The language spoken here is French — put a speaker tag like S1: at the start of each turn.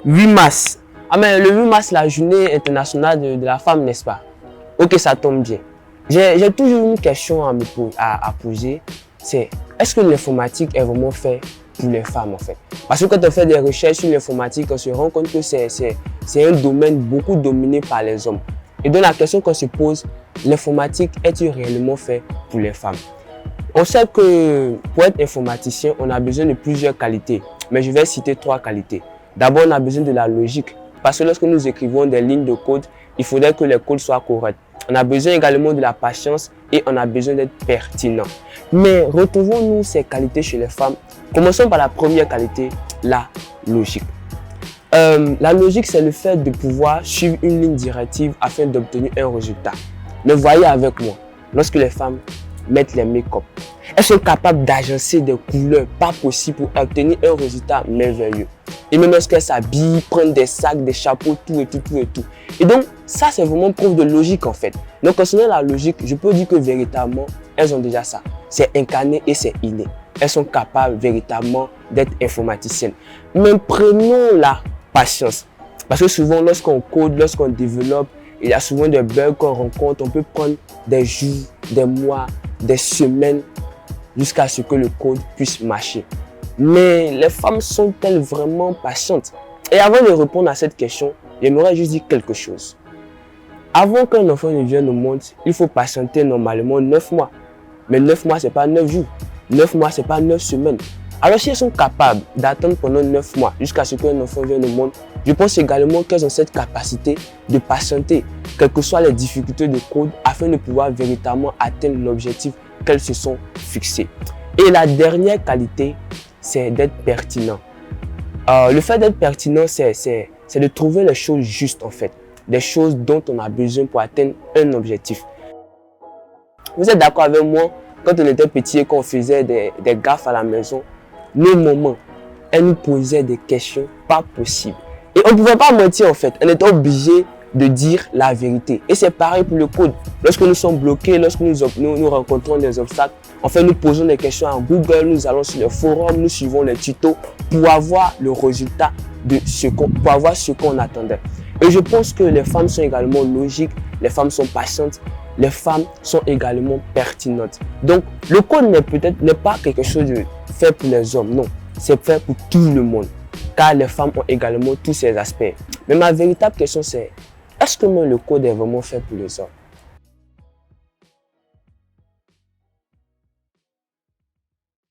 S1: 8 mars. Ah mais le 8 mars, la journée internationale de la femme, n'est-ce pas? Ok, ça tombe bien. J'ai toujours une question à poser. C'est, est-ce que l'informatique est vraiment fait pour les femmes en fait? Parce que quand on fait des recherches sur l'informatique, on se rend compte que c'est un domaine beaucoup dominé par les hommes. Et donc la question qu'on se pose, l'informatique est-il réellement fait pour les femmes? On sait que pour être informaticien, on a besoin de plusieurs qualités. Mais je vais citer 3 qualités. D'abord, on a besoin de la logique. Parce que lorsque nous écrivons des lignes de code, il faudrait que les codes soient corrects. On a besoin également de la patience et on a besoin d'être pertinent. Mais retrouvons-nous ces qualités chez les femmes. Commençons par la première qualité, la logique. La logique, c'est le fait de pouvoir suivre une ligne directive afin d'obtenir un résultat. Mais voyez avec moi, lorsque les femmes mettent les make-up, elles sont capables d'agencer des couleurs pas possibles pour obtenir un résultat merveilleux. Et même lorsqu'elles s'habillent, prennent des sacs, des chapeaux, tout et tout. Et donc, ça, c'est vraiment preuve de logique en fait. Donc, concernant la logique, je peux dire que véritablement, elles ont déjà ça. C'est incarné et c'est inné. Elles sont capables véritablement d'être informaticiennes. Mais prenons la patience. Parce que souvent, lorsqu'on code, lorsqu'on développe, il y a souvent des bugs qu'on rencontre. On peut prendre des jours, des mois, des semaines jusqu'à ce que le code puisse marcher. Mais les femmes sont-elles vraiment patientes? Et avant de répondre à cette question, j'aimerais juste dire quelque chose. Avant qu'un enfant ne vienne au monde, il faut patienter normalement 9 mois. Mais 9 mois, ce n'est pas 9 jours. 9 mois, ce n'est pas 9 semaines. Alors si elles sont capables d'attendre pendant 9 mois jusqu'à ce qu'un enfant vienne au monde, je pense également qu'elles ont cette capacité de patienter, quelles que soient les difficultés de code, afin de pouvoir véritablement atteindre l'objectif qu'elles se sont fixées. Et la dernière qualité, c'est d'être pertinent. Le fait d'être pertinent, c'est de trouver les choses justes en fait, des choses dont on a besoin pour atteindre un objectif. Vous êtes d'accord avec moi? Quand on était petit et qu'on faisait des gaffes à la maison, nos mamans, elles nous posaient des questions pas possibles. Et on ne pouvait pas mentir en fait, on était obligé de dire la vérité. Et c'est pareil pour le code. Lorsque nous sommes bloqués, lorsque nous rencontrons des obstacles, en fait, nous posons des questions à Google, nous allons sur les forums, nous suivons les tutos pour avoir le résultat de ce qu'on attendait. Et je pense que les femmes sont également logiques, les femmes sont patientes, les femmes sont également pertinentes. Donc, le code n'est pas quelque chose de fait pour les hommes, non. C'est fait pour tout le monde, car les femmes ont également tous ces aspects. Mais ma véritable question c'est, est-ce que même le code est vraiment fait pour les hommes?